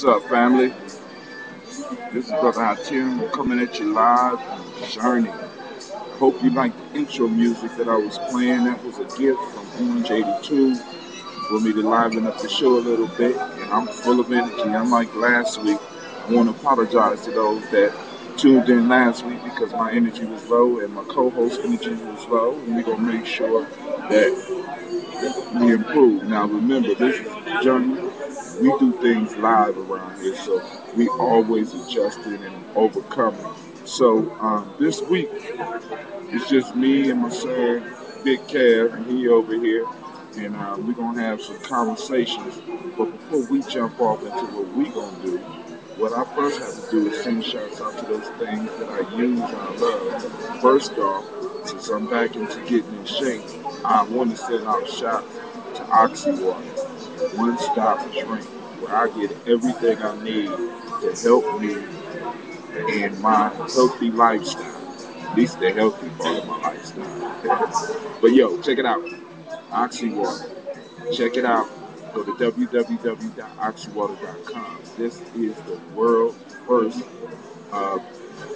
What's up, family? This is Brother Hatim coming at you live on Journey. Hope you like the intro music that I was playing. That was a gift from Orange 82 for me to liven up the show a little bit. And I'm full of energy. Unlike last week, I want to apologize to those that tuned in last week because my energy was low and my co-host energy was low. And we're going to make sure that we improve. Now, remember, this is a journey. We do things live around here, so we always adjusting and overcoming. So this week, it's just me and my son, Big Cav, and he over here, and we're going to have some conversations. But before we jump off into what we're going to do, what I first have to do is send shouts out to those things that I use and I love. First off, since I'm back into getting in shape, I want to send out shouts to Oxy Water, one-stop drink, where I get everything I need to help me in my healthy lifestyle. At least the healthy part of my lifestyle. But yo, check it out. Oxy Water. Check it out. Go to www.oxywater.com. This is the world's first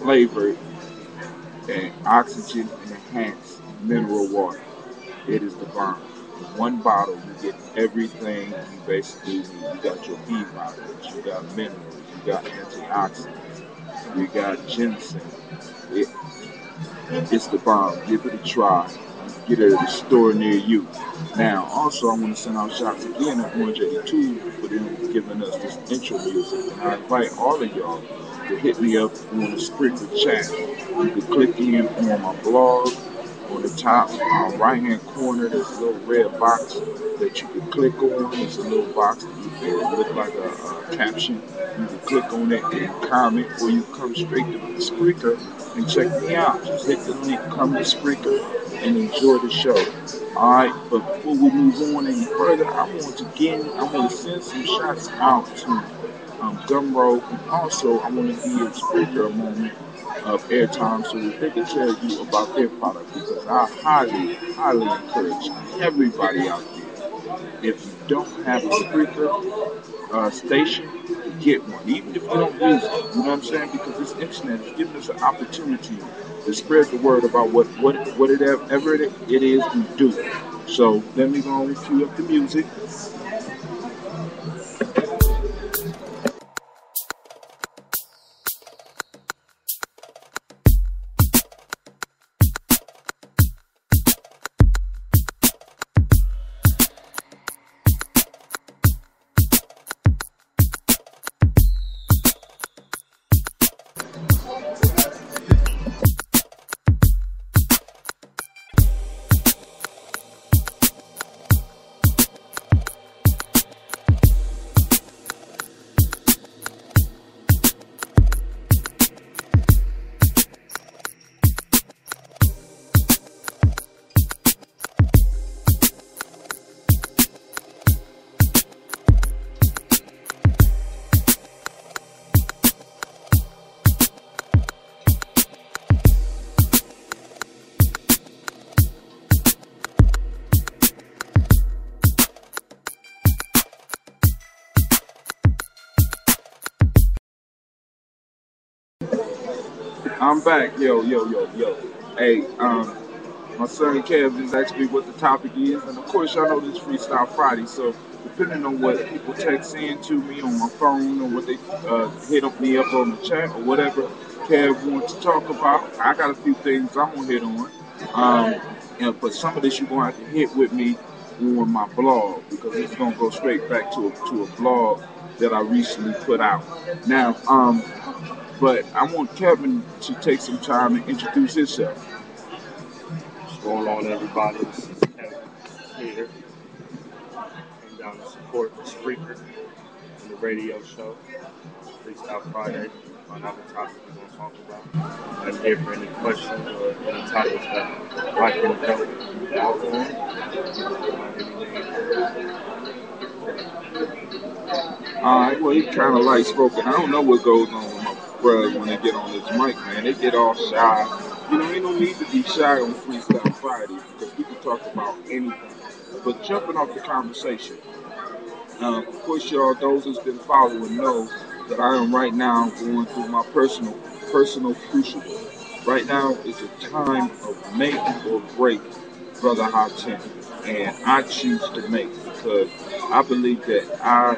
flavored and oxygen enhanced mineral water. It is the bomb. One bottle, you get everything you basically need. You got your B vitamins, you got minerals, you got antioxidants, you got ginseng. It, it's the bomb. Give it a try. Get it at a store near you. Now, also, I want to send out shots again at 182 for them giving us this intro music. And I invite all of y'all to hit me up on the Spreaker chat. You can click in on my blog. On the top right hand corner, there's a little red box that you can click on. It's a little box that you can look like a caption. You can click on it and comment, or you come straight to the Spreaker and check me out. Just hit the link, come to Spreaker, and enjoy the show. Alright, but before we move on any further, I want to send some shots out to Gumroad, and also I want to give Spreaker a moment of airtime so that they can tell you about their product, because I highly encourage everybody out there, if you don't have a Spreaker station, to get one, even if you don't use it, you know what I'm saying, because this internet is giving us an opportunity to spread the word about whatever it is we do. So let me go and cue up the music. I'm back, yo. Hey, my son Kev just asked me what the topic is, and of course y'all know this FreeStyle Friday, so depending on what people text in to me on my phone or what they hit me up on the chat or whatever Kev wants to talk about, I got a few things I'm gonna hit on. But some of this you're gonna have to hit with me on my blog, because it's gonna go straight back to a blog that I recently put out. Now, but I want Kevin to take some time and introduce himself. What's going on, everybody? This is Kevin here. Came down to support the Spreaker and the radio show, FreeStyle Friday. On other topics we're going to talk about. I'm here for any questions or any topics that I can help out on. Alright, well, he's kind of light spoken. I don't know what goes on with my brothers when they get on this mic, man. They get all shy. You know, ain't no need to be shy on FreeStyle Friday, because we can talk about anything. But jumping off the conversation, of course, y'all, those who's been following know that I am right now going through my personal crucible. Right now is a time of make or break, Brother Hatim, and I choose to make, because I believe that I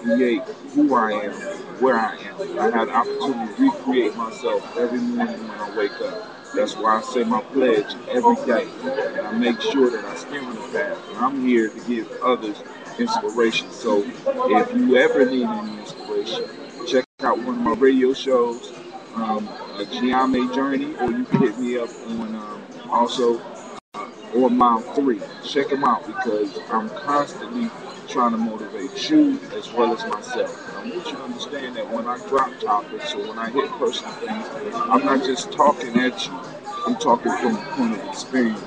create who I am, where I am. I have the opportunity to recreate myself every morning when I wake up. That's why I say my pledge every day, and I make sure that I stay on the path. And I'm here to give others inspiration. So if you ever need any inspiration, check out one of my radio shows, Giame Journey, or you can hit me up on also on Mile 3. Check them out, because I'm constantly trying to motivate you as well as myself. And I want you to understand that when I drop topics or when I hit personal things, I'm not just talking at you. I'm talking from a point of experience,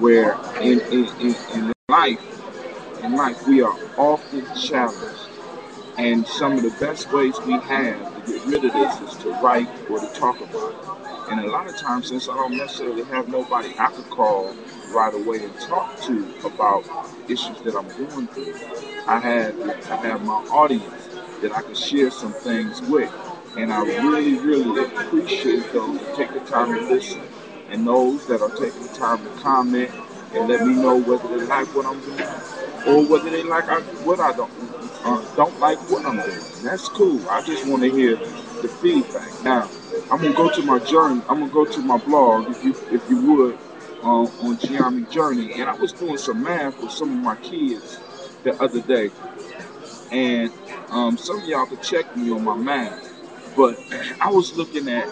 where in life we are often challenged. And some of the best ways we have to get rid of this is to write or to talk about it. And a lot of times, since I don't necessarily have nobody I could call right away and talk to about issues that I'm going through, I have my audience that I can share some things with. And I really appreciate those that take the time to listen, and those that are taking the time to comment and let me know whether they like what I'm doing or whether they like what I don't like what I'm doing. And that's cool. I just want to hear the feedback. Now, I'm gonna go to my journey. I'm gonna go to my blog if you would on Gianni Journey. And I was doing some math with some of my kids the other day, and some of y'all could check me on my math. But I was looking at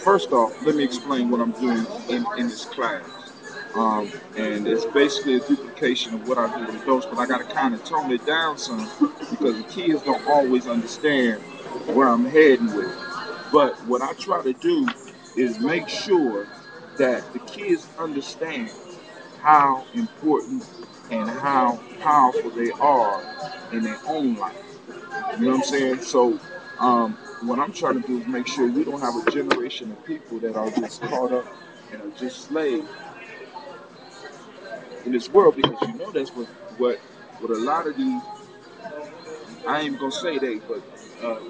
first off, let me explain what I'm doing in this class. And it's basically a duplication of what I do with adults, but I got to kind of tone it down some because the kids don't always understand where I'm heading with it. But what I try to do is make sure that the kids understand how important and how powerful they are in their own life. You know what I'm saying? So, what I'm trying to do is make sure we don't have a generation of people that are just caught up and are just slaves in this world, because you know that's what a lot of these, I ain't gonna say they, but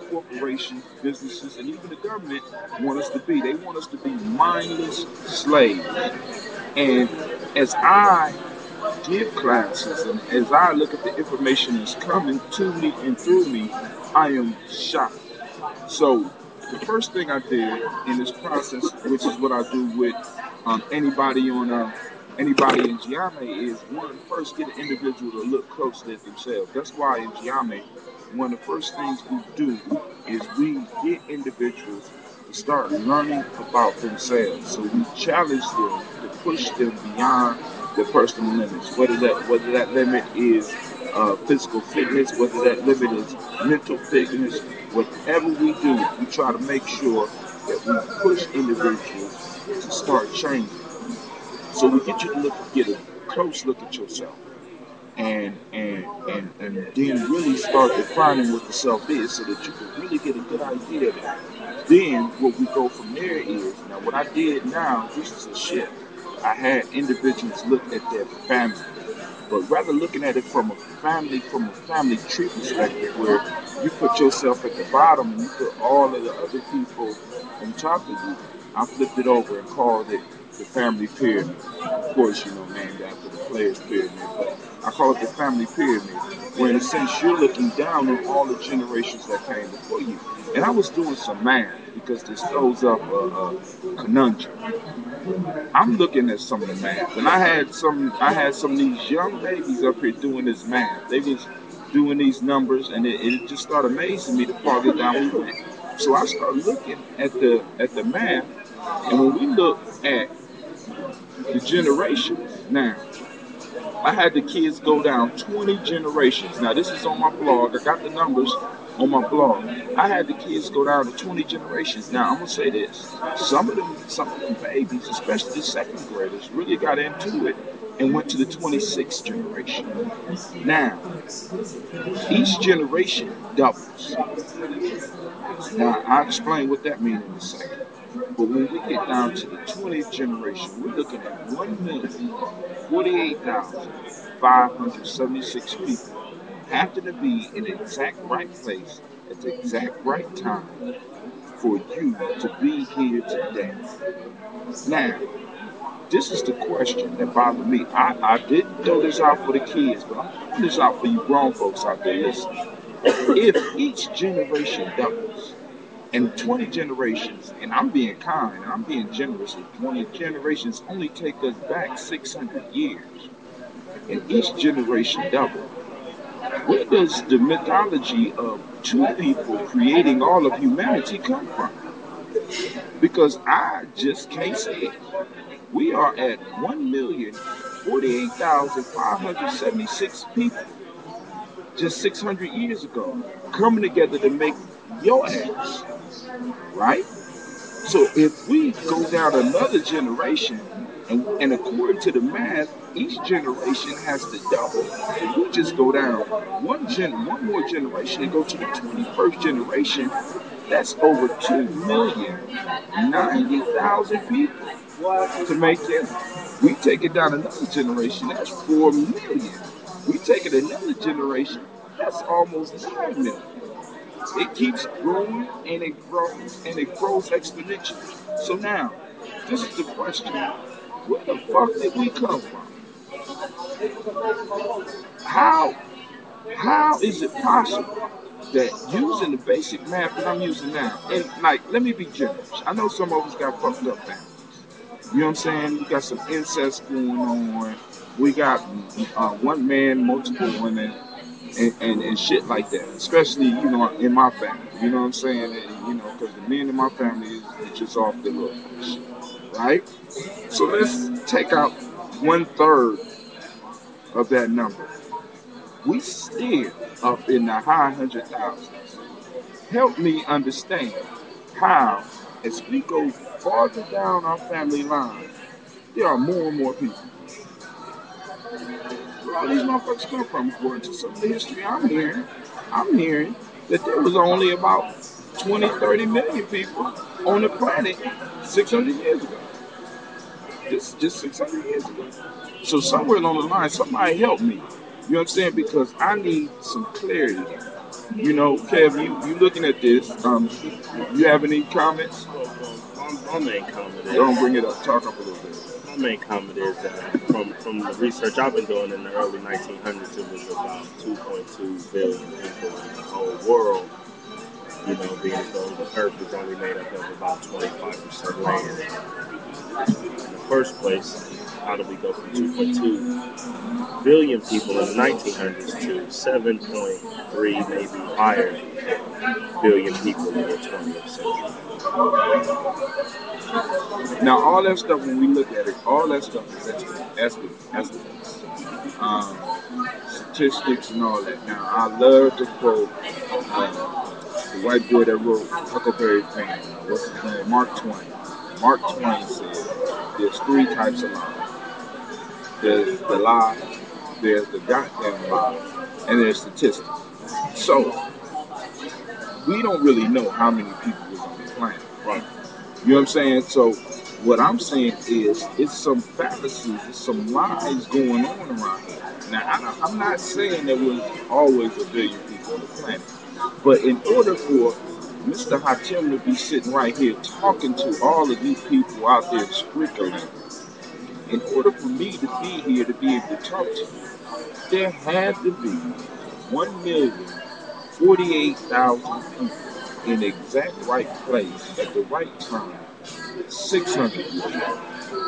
corporations, businesses, and even the government want us to be. They want us to be mindless slaves. And as I give classes and as I look at the information that's coming to me and through me, I am shocked. So the first thing I did in this process, which is what I do with anybody in Giame, is one, first get an individual to look closely at themselves. That's why in Giame, one of the first things we do is we get individuals to start learning about themselves. So we challenge them to push them beyond their personal limits, whether that limit is physical fitness, whether that limit is mental fitness. Whatever we do, we try to make sure that we push individuals to start changing. So we get you to get a close look at yourself, and then really start defining what the self is, so that you can really get a good idea of it. Then what we go from there is, now what I did now, this is a shift. I had individuals look at their family, but rather looking at it from a family tree perspective, where you put yourself at the bottom and you put all of the other people on top of you. I flipped it over and called it the family pyramid. Of course, named after the players pyramid, but I call it the family pyramid, where in a sense you're looking down on all the generations that came before you. And I was doing some math because this throws up a conundrum. I'm looking at some of the math, and I had some of these young babies up here doing this math. They was doing these numbers, and it just started amazing me the farther down we went. So I started looking at the math, and when we look at the generations now, I had the kids go down 20 generations. Now this is on my blog. I got the numbers on my blog. I had the kids go down to 20 generations. Now I'm gonna say this: some of them babies, especially the second graders, really got into it and went to the 26th generation. Now each generation doubles. Now I'll explain what that means in a second. But when we get down to the 20th generation, we're looking at 1,048,576 people happen to be in the exact right place at the exact right time for you to be here today. Now, this is the question that bothered me. I did throw this out for the kids, but I'm throwing this out for you grown folks out there listening. If each generation doubles, and 20 generations, and I'm being kind, and I'm being generous, with 20 generations only take us back 600 years, and each generation double. Where does the mythology of two people creating all of humanity come from? Because I just can't say it. We are at 1,048,576 people just 600 years ago coming together to make your ass, right? So if we go down another generation, and according to the math, each generation has to double. If we just go down one more generation and go to the 21st generation, that's over 2,090,000 people to make it. We take it down another generation, that's 4 million. We take it another generation, that's almost 9 million. It keeps growing and it grows exponentially. So now, this is the question. Where the fuck did we come from? How how is it possible that using the basic math that I'm using now, and like, let me be generous. I know some of us got fucked up families. You know what I'm saying? We got some incest going on. We got one man, multiple women, and shit like that. Especially, in my family. You know what I'm saying? And, because the men in my family is just off the hook and shit, right? So let's take out 1/3 of that number. We still up in the high 100,000s. Help me understand how, as we go farther down our family line, there are more and more people. Where all these motherfuckers come from, according to some of the history I'm hearing that there was only about 20, 30 million people on the planet 600 years ago. Just 600 years ago. So somewhere along the line, somebody help me. You know what I'm saying? Because I need some clarity. Kev, you looking at this? You have any comments? My main comment is, Don't bring it up. Talk up a little bit. my main comment is that from the research I've been doing in the early 1900s, it was about 2.2 billion people in the whole world. Being as though the Earth is only made up of about 25% land. In the first place, how do we go from 2.2 billion people in the 1900s to 7.3, maybe higher, billion people in the 20th century? Now, all that stuff, when we look at it, all that stuff is estimates, um, statistics, and all that. Now, I love to quote the white boy that wrote Huckleberry Finn. What's his name? Mark Twain. Mark Twain said, "There's three types of lies. There's the lie, there's the goddamn lie, and there's statistics." So we don't really know how many people was on the planet. Right. You know what I'm saying? So what I'm saying is, it's some fallacies, it's some lies going on around here. Now, I'm not saying there was always a billion people on the planet, but in order for Mr. Hatim to be sitting right here talking to all of these people out there in Spreaker land, in order for me to be here to be able to talk to you, there had to be 1,048,000 people in the exact right place at the right time 600 years ago.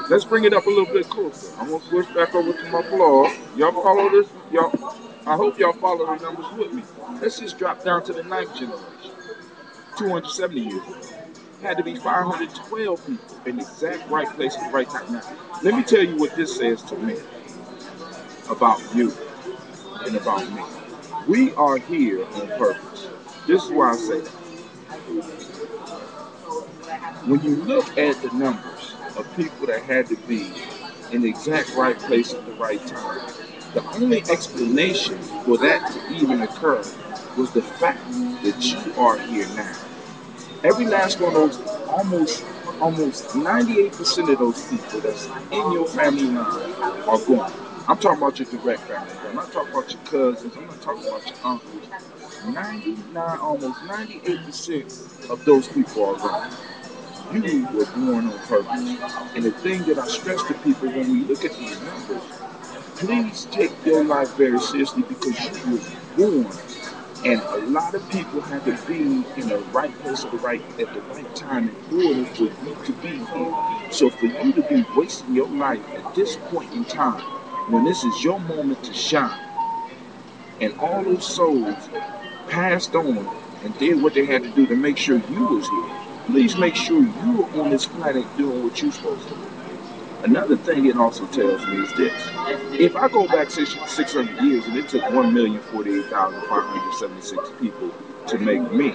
Let's bring it up a little bit closer. I'm gonna switch back over to my blog. Y'all follow this? Y'all, I hope y'all follow the numbers with me. Let's just drop down to the ninth generation. 270 years ago. Had to be 512 people in the exact right place at the right time. Now, let me tell you what this says to me about you and about me. We are here on purpose. This is why I say that. When you look at the numbers of people that had to be in the exact right place at the right time, the only explanation for that to even occur was the fact that you are here now. Every last one of those, almost 98% of those people that's in your family line are gone. I'm talking about your direct family. I'm not talking about your cousins. I'm not talking about your uncles. 99, almost 98% of those people are gone. You were born on purpose. And the thing that I stress to people when we look at these numbers, please take your life very seriously, because you were born. And a lot of people had to be in the right place at the right time in order for you to be here. So for you to be wasting your life at this point in time, when this is your moment to shine, and all those souls passed on and did what they had to do to make sure you was here, please make sure you are on this planet doing what you're supposed to do. Another thing it also tells me is this. If I go back 600 years and it took 1,048,576 people to make me,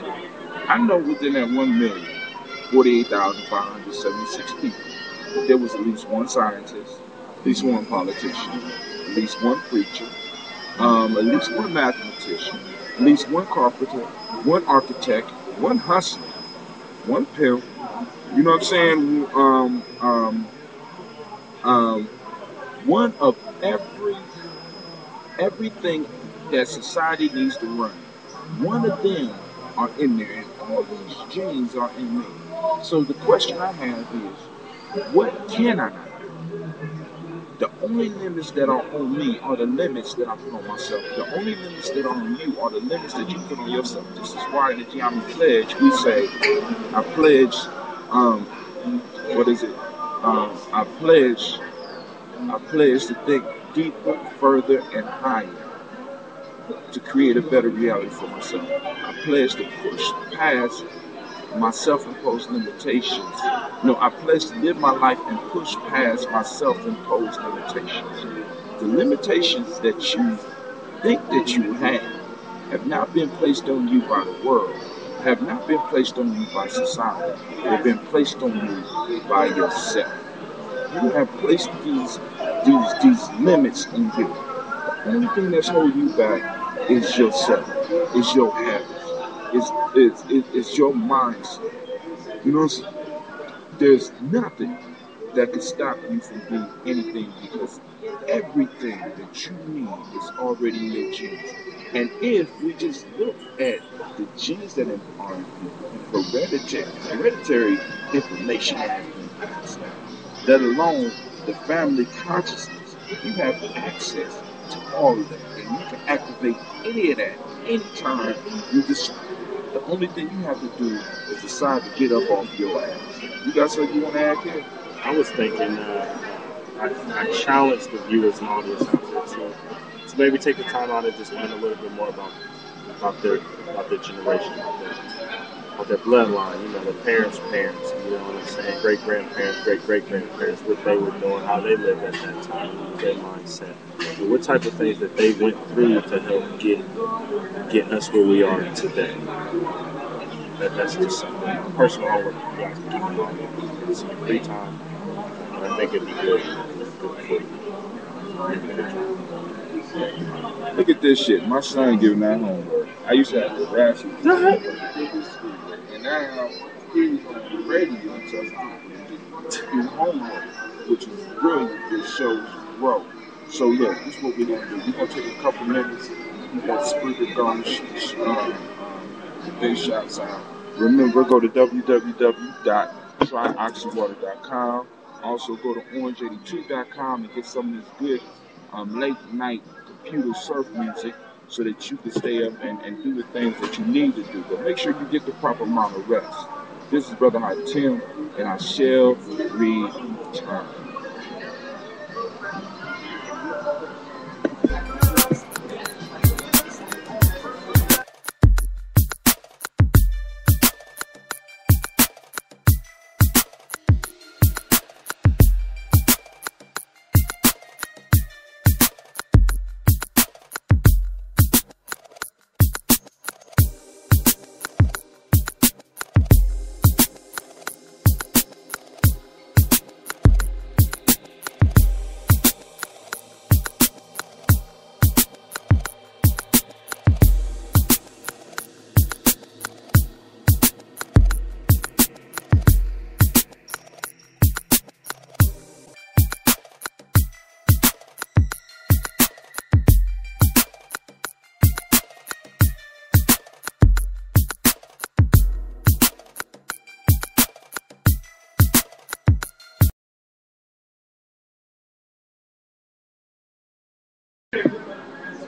I know within that 1,048,576 people, there was at least one scientist, at least one politician, at least one preacher, at least one mathematician, at least one carpenter, one architect, one hustler, one pimp. You know what I'm saying? One of everything that society needs to run. One of them are in there, and all these genes are in me. So the question I have is, what can I not do? The only limits that are on me are the limits that I put on myself. The only limits that are on you are the limits that you put on yourself. This is why in the Gianni Pledge we say, I pledge, what is it? I pledge to think deeper, further, and higher to create a better reality for myself. I pledge to push past my self-imposed limitations. No, I pledge to live my life and push past my self-imposed limitations. The limitations that you think that you have not been placed on you by the world, have not been placed on you by society. They've been placed on you by yourself. You have placed these limits in you. The only thing that's holding you back is yourself, is your habits, is your mindset. You know, there's nothing that could stop you from being anything because everything that you need is already in your genes. And if we just look at the genes that are in you, hereditary information that has been passed down, let alone the family consciousness, you have access to all of that. And you can activate any of that anytime you decide. The only thing you have to do is decide to get up off your ass. You got something you want to add here? I was thinking, I challenge the viewers and audience out there to maybe take the time out and just learn a little bit more about their generation, about their bloodline, you know, their parents' parents, you know what I'm saying, great-grandparents, great-great-grandparents, what they were doing, how they lived at that time, their mindset, and what type of things that they went through to help get us where we are today. That's just something, personal homework you guys can keep in mind. It's some free time, and I think it'd be good for you. Look at this shit. My son giving out homework. I used to have to harass him. And now he's on the radio and tells people to do homework, which is brilliant. It shows growth. So look, this is what we're going to do. We're going to take a couple minutes. We got Spreaker going, big shots out. Remember, go to www.tryoxywater.com. Also go to orange82.com and get some of this good late night computer surf music so that you can stay up and do the things that you need to do. But make sure you get the proper amount of rest. This is Brother Hatim, and I shall return.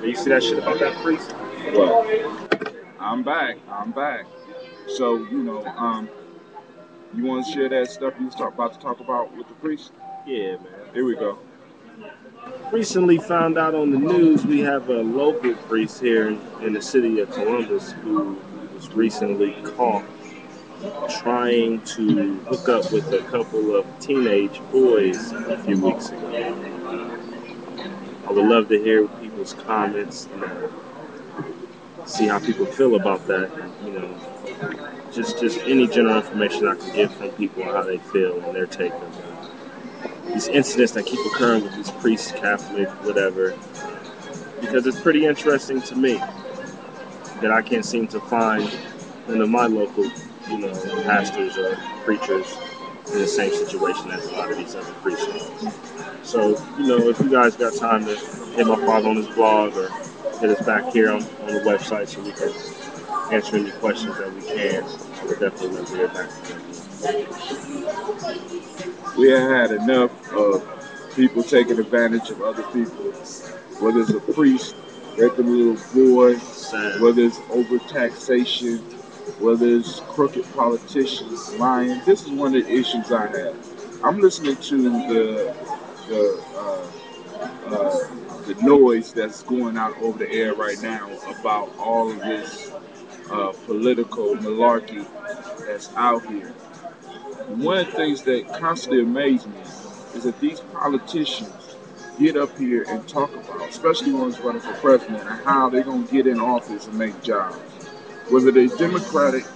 You see that shit about that priest? Well, I'm back. So, you know, you want to share that stuff you was about to talk about with the priest? Yeah, man. Here we go. Recently found out on the news we have a local priest here in the city of Columbus who was recently caught trying to hook up with a couple of teenage boys a few weeks ago. I would love to hear people's comments, see how people feel about that. You know, just any general information I can get from people on how they feel and their take of these incidents that keep occurring with these priests, Catholic, whatever. Because it's pretty interesting to me that I can't seem to find none of my local, you know, pastors or preachers in the same situation as a lot of these other priests are. So, you know, if you guys got time to hit my father on his blog or hit us back here on the website so we can answer any questions that we can, I would definitely love to hear back from you. We have had enough of People taking advantage of other people, whether it's a priest raping a little boy, Sad. whether it's overtaxation, whether it's crooked politicians lying. This is one of the issues I have. I'm listening to the the noise that's going out over the air right now about all of this political malarkey that's out here. One of the things that constantly amazes me is that these politicians get up here and talk about, especially ones running for president, and how they're going to get in office and make jobs. Whether they're Democrats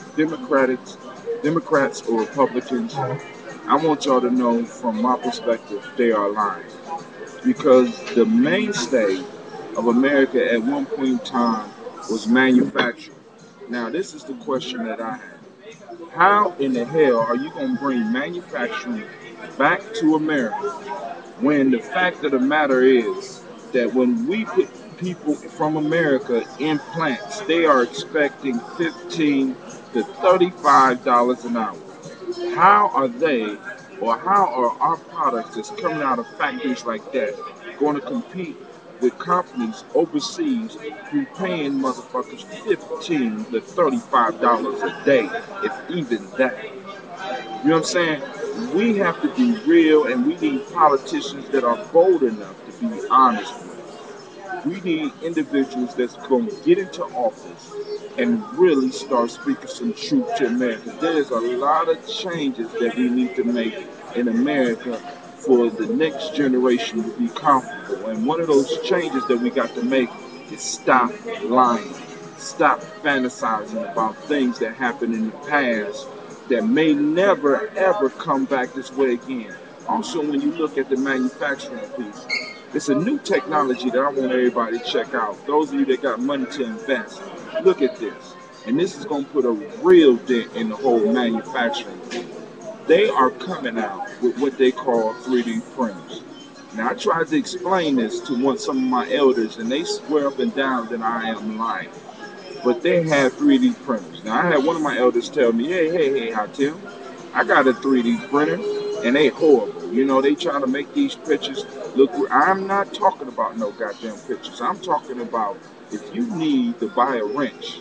or Republicans, I want y'all to know from my perspective, they are lying. Because the mainstay of America at one point in time was manufacturing. Now, this is the question that I have. How in the hell are you going to bring manufacturing back to America when the fact of the matter is that when we put people from America in plants, they are expecting $15 to $35 an hour? How are they, or how are our products that's coming out of factories like that going to compete with companies overseas who paying motherfuckers $15 to $35 a day, if even that? You know what I'm saying? We have to be real, and we need politicians that are bold enough to be honest with us. We need individuals that's going to get into office and really start speaking some truth to America. There's a lot of changes that we need to make in America for the next generation to be comfortable. And one of those changes that we got to make is stop lying. Stop fantasizing about things that happened in the past that may never ever come back this way again. Also, when you look at the manufacturing piece, it's a new technology that I want everybody to check out. Those of you that got money to invest, look at this. And this is going to put a real dent in the whole manufacturing thing. They are coming out with what they call 3D printers. Now, I tried to explain this to some of my elders, and they swear up and down that I am lying. But they have 3D printers. Now, I had one of my elders tell me, hey, Hatim, I got a 3D printer, and they horrible. You know, they trying to make these pictures look. I'm not talking about no goddamn pictures. I'm talking about if you need to buy a wrench,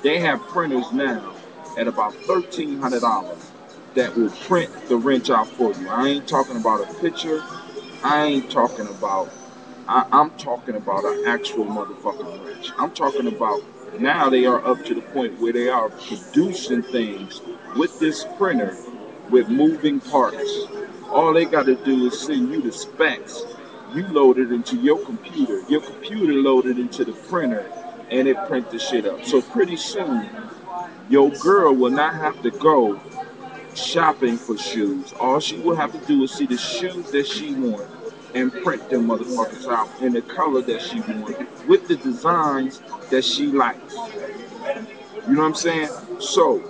they have printers now at about $1,300 that will print the wrench out for you. I ain't talking about a picture. I ain't talking about. I'm talking about an actual motherfucking wrench. I'm talking about now they are up to the point where they are producing things with this printer with moving parts. All they got to do is send you the specs. You load it into your computer. Your computer loaded into the printer, and it print the shit up. So pretty soon, your girl will not have to go shopping for shoes. All she will have to do is see the shoes that she wants and print them motherfuckers out in the color that she wants with the designs that she likes. You know what I'm saying? So,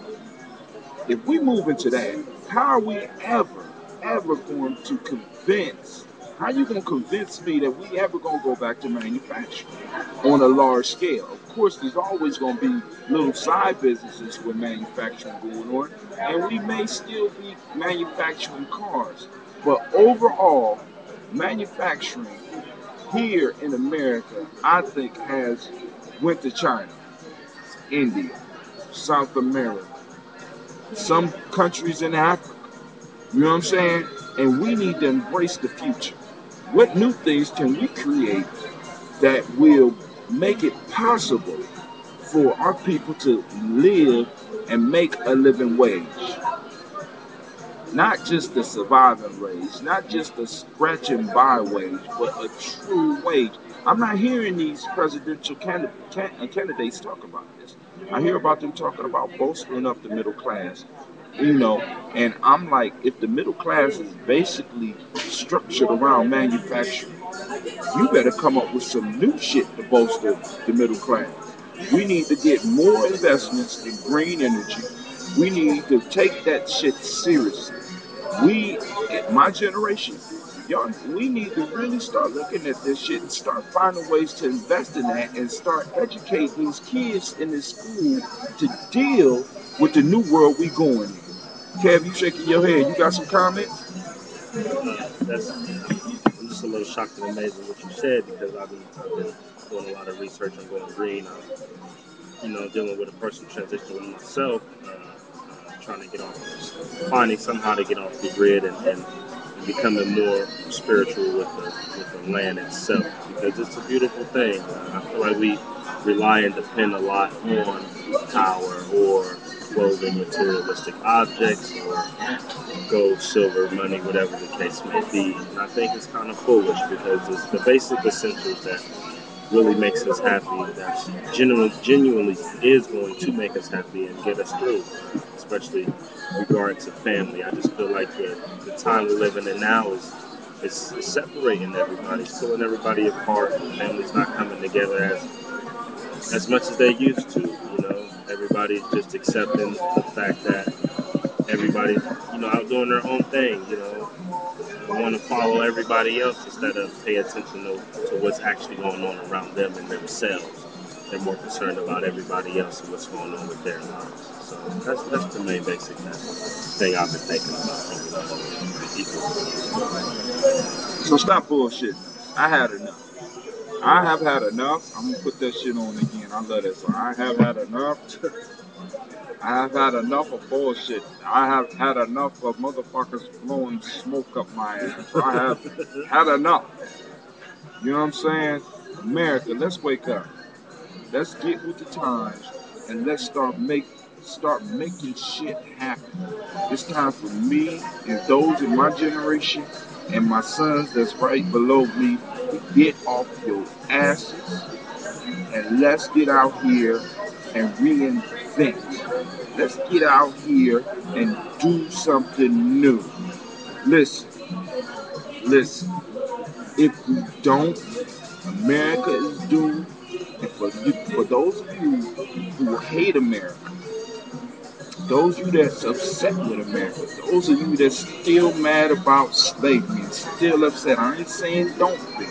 if we move into that, how are we ever going to convince, how are you going to convince me that we ever going to go back to manufacturing on a large scale? Of course, there's always going to be little side businesses with manufacturing going on, and we may still be manufacturing cars. But overall, manufacturing here in America, I think, has went to China, India, South America, some countries in Africa. You know what I'm saying? And we need to embrace the future. What new things can we create that will make it possible for our people to live and make a living wage? Not just a surviving wage, not just a scratching by wage, but a true wage. I'm not hearing these presidential candidates talk about this. I hear about them talking about bolstering up the middle class, you know, and I'm like, if the middle class is basically structured around manufacturing, you better come up with some new shit to bolster the middle class. We need to get more investments in green energy. We need to take that shit seriously. We, my generation, y'all, we need to really start looking at this shit and start finding ways to invest in that and start educating these kids in this school to deal with the new world we going in. Kev, you shaking your head. You got some comments? I'm just a little shocked and amazed at what you said, because I've been doing a lot of research on going green. I'm dealing with a personal transition with myself, trying to get off, finding somehow to get off the grid and becoming more spiritual with the land itself, because it's a beautiful thing. I feel like we rely and depend a lot on power or clothing, materialistic objects, or gold, silver, money, whatever the case may be. And I think it's kind of foolish, because it's the basic essentials that really makes us happy, that genuinely is going to make us happy and get us through, especially regard to family. I just feel like the time we're living in now is separating everybody, it's pulling everybody apart. Families not coming together as much as they used to. Everybody's just accepting the fact that everybody's out doing their own thing. They want to follow everybody else instead of pay attention to what's actually going on around them and themselves. They're more concerned about everybody else and what's going on with their lives. So that's the main basic thing I've been thinking about. So stop bullshit. I had enough. I have had enough. I'm gonna put that shit on again. I love that song. I have had enough. I have had enough of bullshit. I have had enough of motherfuckers blowing smoke up my ass. I have had enough. You know what I'm saying? America, let's wake up. Let's get with the times and let's start making shit happen. It's time for me and those in my generation and my sons that's right below me to get off your asses and let's get out here and reinvent. Let's get out here and do something new. Listen. If we don't, America is doomed. And for those of you who hate America, those of you that's upset with America, those of you that's still mad about slavery and still upset, I ain't saying don't be,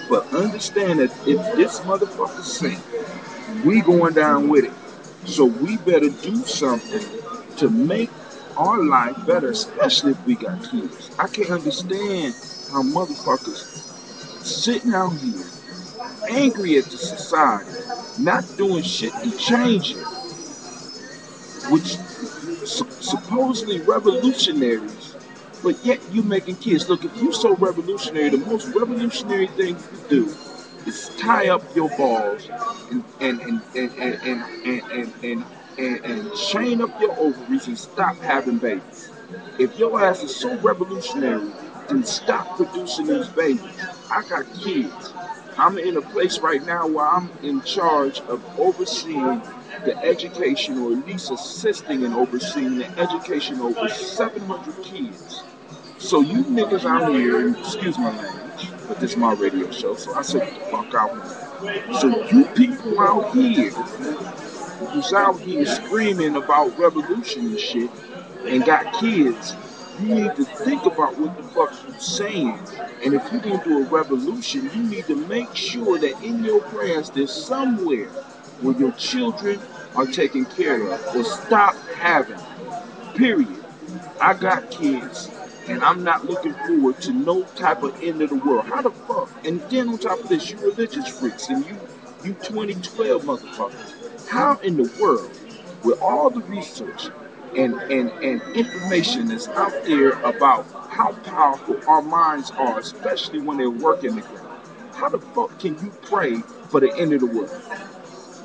but understand that if this motherfucker sink, we going down with it. So we better do something to make our life better, especially if we got kids. I can't understand how motherfuckers sitting out here angry at the society, not doing shit to change it, which supposedly revolutionaries, but yet you making kids. Look, if you so revolutionary, the most revolutionary thing you can do is tie up your balls and chain up your ovaries and stop having babies. If your ass is so revolutionary, then stop producing these babies. I got kids. I'm in a place right now where I'm in charge of overseeing the education, or at least assisting in overseeing the education of over 700 kids. So you niggas out here, excuse my language, but this is my radio show, so I said the fuck out. So you people out here who's out here screaming about revolution and shit and got kids, you need to think about what the fuck you're saying. And if you're gonna do a revolution, you need to make sure that in your plans there's somewhere where your children are taken care of, or stop having. Period. I got kids, and I'm not looking forward to no type of end of the world. How the fuck? And then on top of this, you religious freaks, and you 2012 motherfuckers. How in the world, with all the research and information that's out there about how powerful our minds are, especially when they're working together, how the fuck can you pray for the end of the world?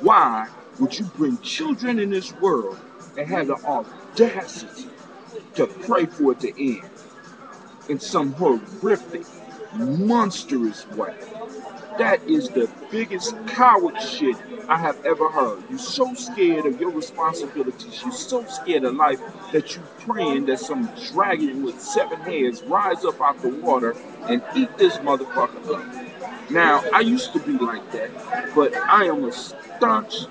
Why would you bring children in this world and have the audacity to pray for it to end in some horrific, monstrous way? That is the biggest coward shit I have ever heard. You're so scared of your responsibilities. You're so scared of life that you're praying that some dragon with 7 heads rise up out the water and eat this motherfucker up. Now, I used to be like that, but I'm a staunch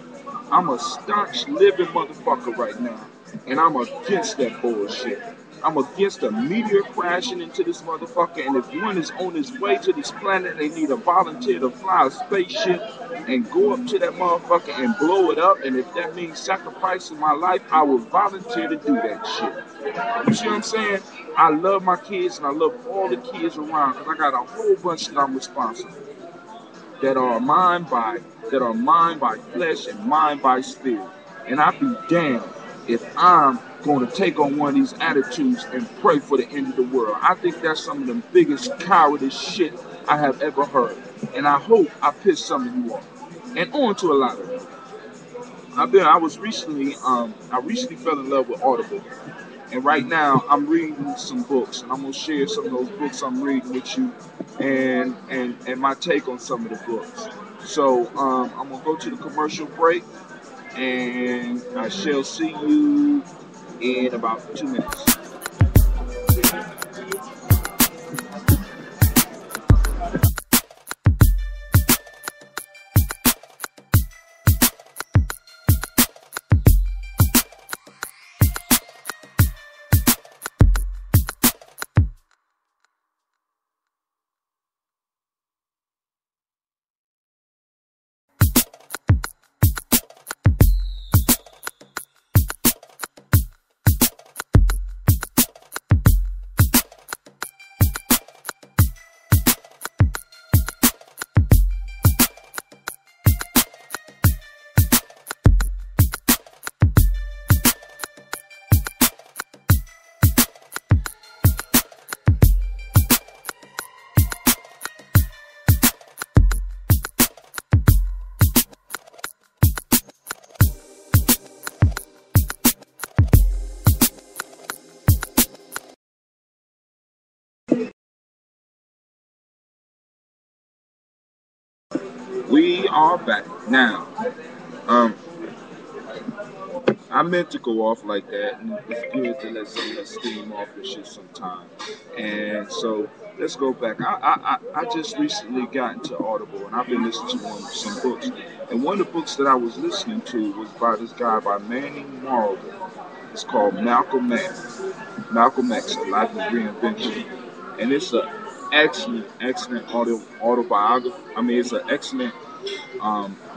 living motherfucker right now, and I'm against that bullshit. I'm against a meteor crashing into this motherfucker. And if one is on his way to this planet, they need a volunteer to fly a spaceship and go up to that motherfucker and blow it up. And if that means sacrificing my life, I will volunteer to do that shit. You see what I'm saying? I love my kids and I love all the kids around because I got a whole bunch that I'm responsible for. That are mind by flesh and mind by spirit. And I'd be damned if I'm going to take on one of these attitudes and pray for the end of the world. I think that's some of the biggest cowardice shit I have ever heard. And I hope I piss some of you off. And on to a lot of them. I recently fell in love with Audible. And right now, I'm reading some books, and I'm gonna share some of those books I'm reading with you, and my take on some of the books. So I'm gonna go to the commercial break, and I shall see you in about 2 minutes. We are back now. I meant to go off like that, and it's good to let some of that steam off and shit sometime. And so let's go back. I just recently got into Audible, and I've been listening to some books. And one of the books that I was listening to was by this guy by Manning Marvel. It's called Malcolm X. Malcolm X, A Life of Reinvention. And it's an excellent autobiography. I mean, it's an excellent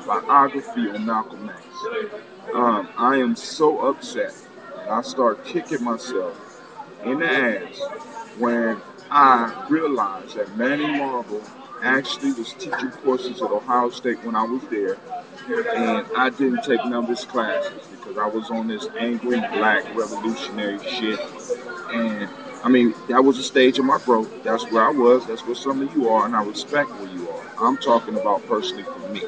biography on Malcolm X. I am so upset, and I start kicking myself in the ass when I realized that Manning Marvel actually was teaching courses at Ohio State when I was there, and I didn't take none of his classes because I was on this angry black revolutionary shit. And I mean, that was a stage of my growth. That's where I was. That's where some of you are, and I respect where you are. I'm talking about personally for me,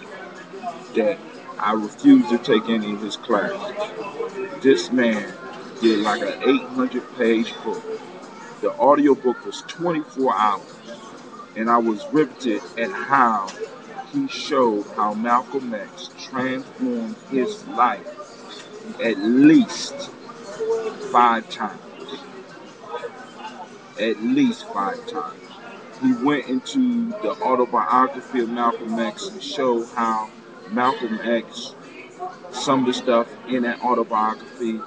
that I refused to take any of his classes. This man did like an 800-page book. The audio book was 24 hours, and I was riveted at how he showed how Malcolm X transformed his life at least 5 times. At least 5 times. He went into the autobiography of Malcolm X and showed how Malcolm X, some of the stuff in that autobiography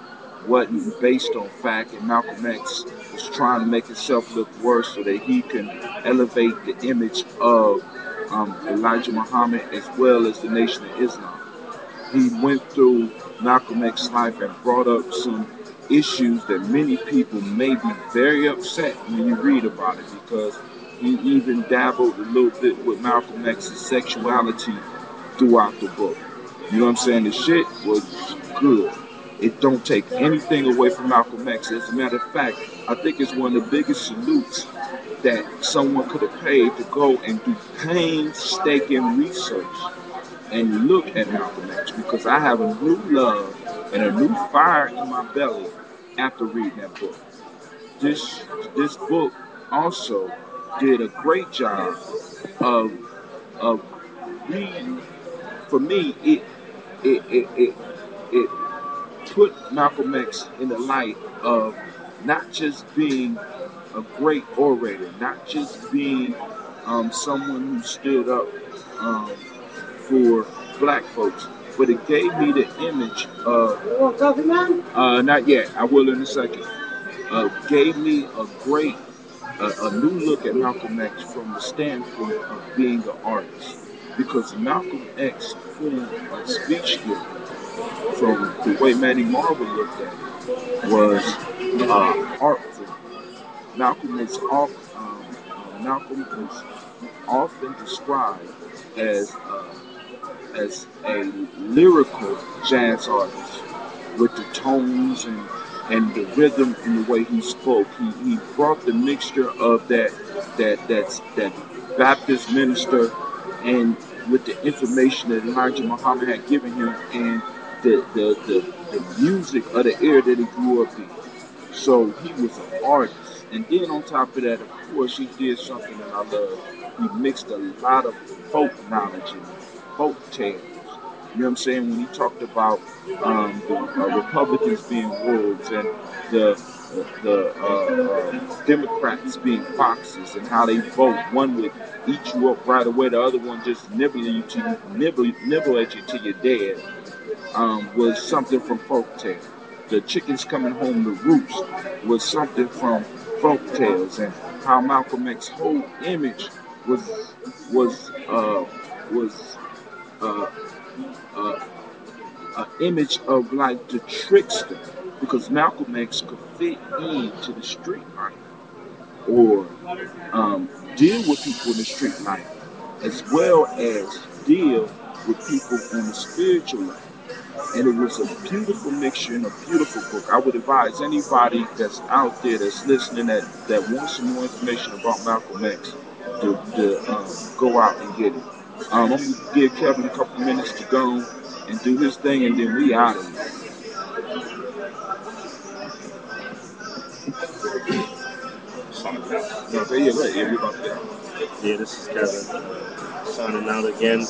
wasn't based on fact, and Malcolm X was trying to make himself look worse so that he can elevate the image of Elijah Muhammad as well as the Nation of Islam. He went through Malcolm X's life and brought up some issues that many people may be very upset when you read about it, because he even dabbled a little bit with Malcolm X's sexuality throughout the book. You know what I'm saying? The shit was good. It don't take anything away from Malcolm X. As a matter of fact, I think it's one of the biggest salutes that someone could have paid to go and do painstaking research and look at Malcolm X, because I have a new love and a new fire in my belly after reading that book. This book also did a great job of reading. For me, it put Malcolm X in the light of not just being a great orator, not just being someone who stood up for black folks, but it gave me the image of, not yet, I will in a second. gave me a new look at Malcolm X from the standpoint of being an artist. Because Malcolm X formed a speech giver from the way Manny Marvel looked at it was art form. Malcolm is Malcolm is often described as a lyrical jazz artist with the tones and the rhythm in the way he spoke. He brought the mixture of that Baptist minister and with the information that Elijah Muhammad had given him and the music of the era that he grew up in. So he was an artist. And then on top of that, of course, he did something that I love. He mixed a lot of folk knowledge and folk tales. You know what I'm saying? When he talked about the Republicans being wolves and the Democrats being foxes and how they vote. One would eat you up right away, the other one just nibble at you till you're dead. Was something from folk tales. The chickens coming home to roost was something from folk tales, and how Malcolm X's whole image was an image of like the trickster, because Malcolm X could fit into the street life or deal with people in the street life, as well as deal with people on the spiritual level. And it was a beautiful mixture and a beautiful book. I would advise anybody that's out there that's listening that wants some more information about Malcolm X to go out and get it. I'm going to give Kevin a couple minutes to go and do his thing, and then we out of here. Yeah, this is Kevin signing out again.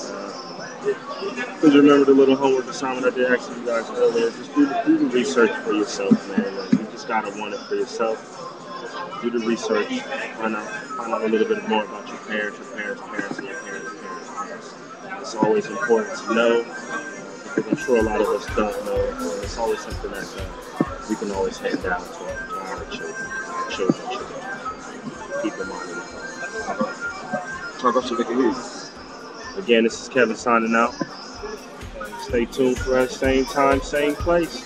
Please remember the little homework assignment I did ask you guys earlier. Just do the research for yourself, man. Like, you just gotta want it for yourself. Do the research. Find out a little bit more about your parents, and your parents. It's always important to know, because I'm sure a lot of us don't know. It's always something that we can always hand down to our children. Keep in mind. Talk up so they can hear you. Again, this is Kevin signing out. Stay tuned for us, same time, same place.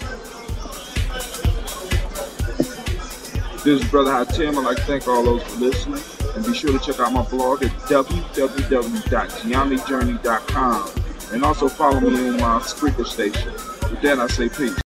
This is Brother Hatim. I'd like to thank all those for listening. And be sure to check out my blog at www.giannijourney.com. And also follow me on my Spreaker station. With that, I say peace.